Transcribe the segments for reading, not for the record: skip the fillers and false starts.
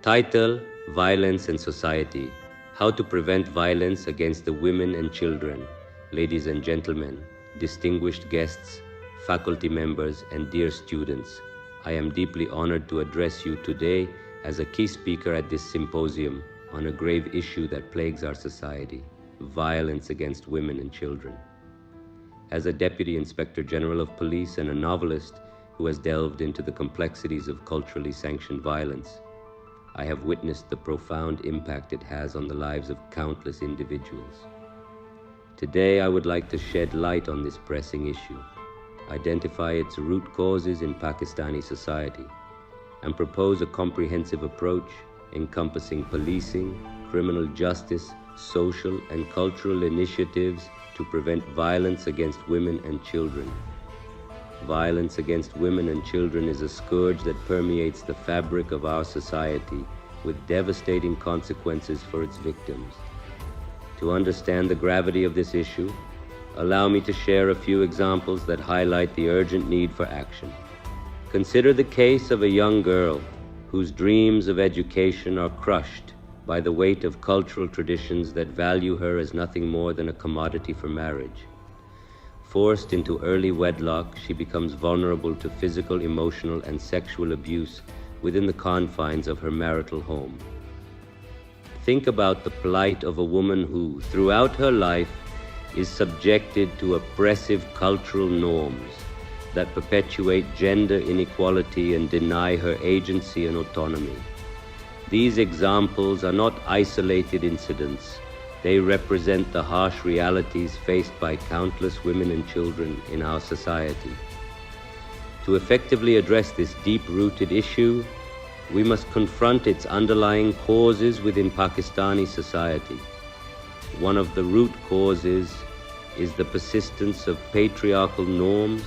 Title: Violence and Society. How to prevent violence against the women and children. Ladies and gentlemen, distinguished guests, faculty members, and dear students, I am deeply honored to address you today as a key speaker at this symposium on a grave issue that plagues our society: violence against women and children. As a Deputy Inspector General of Police and a novelist who has delved into the complexities of culturally sanctioned violence, I have witnessed the profound impact it has on the lives of countless individuals. Today, I would like to shed light on this pressing issue, identify its root causes in Pakistani society, and propose a comprehensive approach encompassing policing, criminal justice, social and cultural initiatives to prevent violence against women and children. Violence against women and children is a scourge that permeates the fabric of our society with devastating consequences for its victims. To understand the gravity of this issue, allow me to share a few examples that highlight the urgent need for action. Consider the case of a young girl whose dreams of education are crushed by the weight of cultural traditions that value her as nothing more than a commodity for marriage. Forced into early wedlock, she becomes vulnerable to physical, emotional, and sexual abuse within the confines of her marital home. Think about the plight of a woman who, throughout her life, is subjected to oppressive cultural norms that perpetuate gender inequality and deny her agency and autonomy. These examples are not isolated incidents. They represent the harsh realities faced by countless women and children in our society. To effectively address this deep-rooted issue, we must confront its underlying causes within Pakistani society. One of the root causes is the persistence of patriarchal norms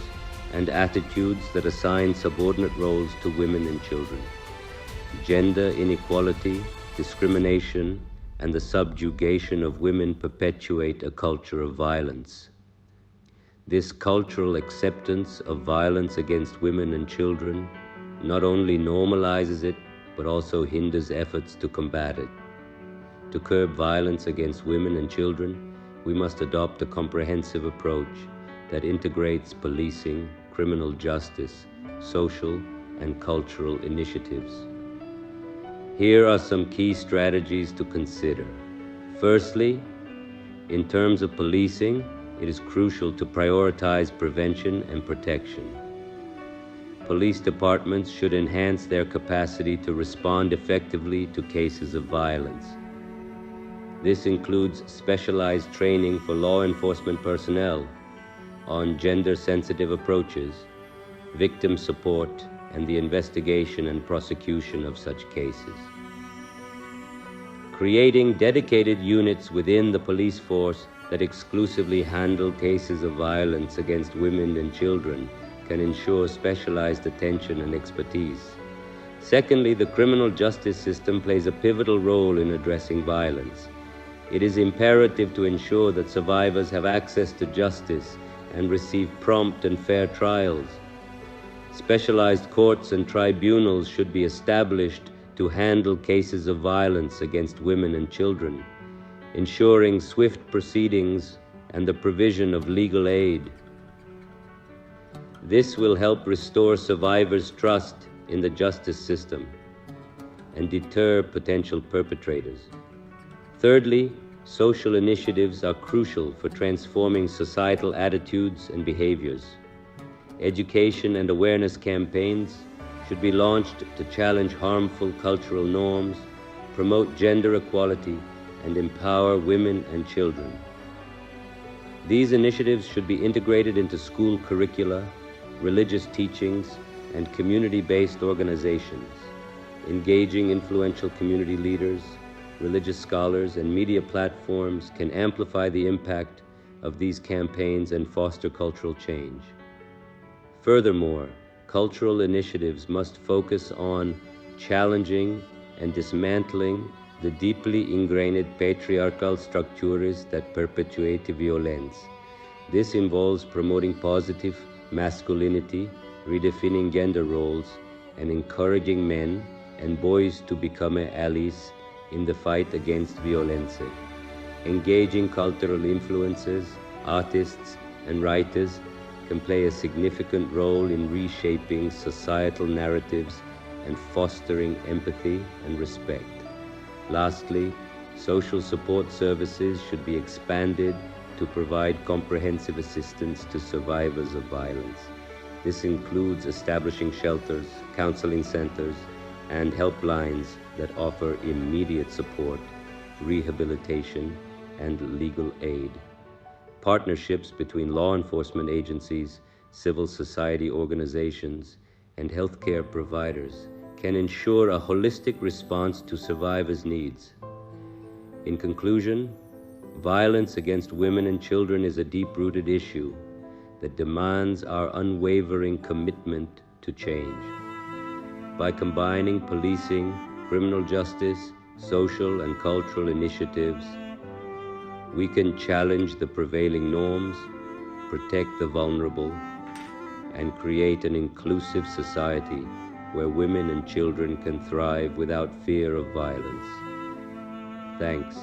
and attitudes that assign subordinate roles to women and children. Gender inequality, discrimination, and the subjugation of women perpetuate a culture of violence. This cultural acceptance of violence against women and children not only normalizes it, but also hinders efforts to combat it. To curb violence against women and children, we must adopt a comprehensive approach that integrates policing, criminal justice, social and cultural initiatives. Here are some key strategies to consider. Firstly, in terms of policing, it is crucial to prioritize prevention and protection. Police departments should enhance their capacity to respond effectively to cases of violence. This includes specialized training for law enforcement personnel on gender-sensitive approaches, victim support, and the investigation and prosecution of such cases. Creating dedicated units within the police force that exclusively handle cases of violence against women and children can ensure specialized attention and expertise. Secondly, the criminal justice system plays a pivotal role in addressing violence. It is imperative to ensure that survivors have access to justice and receive prompt and fair trials. Specialized courts and tribunals should be established to handle cases of violence against women and children, ensuring swift proceedings and the provision of legal aid. This will help restore survivors' trust in the justice system and deter potential perpetrators. Thirdly, social initiatives are crucial for transforming societal attitudes and behaviors. Education and awareness campaigns should be launched to challenge harmful cultural norms, promote gender equality, and empower women and children. These initiatives should be integrated into school curricula, religious teachings, and community-based organizations. Engaging influential community leaders, religious scholars, and media platforms can amplify the impact of these campaigns and foster cultural change. Furthermore, cultural initiatives must focus on challenging and dismantling the deeply ingrained patriarchal structures that perpetuate violence. This involves promoting positive masculinity, redefining gender roles, and encouraging men and boys to become allies in the fight against violence. Engaging cultural influences, artists, and writers can play a significant role in reshaping societal narratives and fostering empathy and respect. Lastly, social support services should be expanded to provide comprehensive assistance to survivors of violence. This includes establishing shelters, counseling centers, and helplines that offer immediate support, rehabilitation, and legal aid. Partnerships between law enforcement agencies, civil society organizations, and healthcare providers can ensure a holistic response to survivors' needs. In conclusion, violence against women and children is a deep-rooted issue that demands our unwavering commitment to change. By combining policing, criminal justice, social and cultural initiatives, we can challenge the prevailing norms, protect the vulnerable, and create an inclusive society where women and children can thrive without fear of violence. Thanks.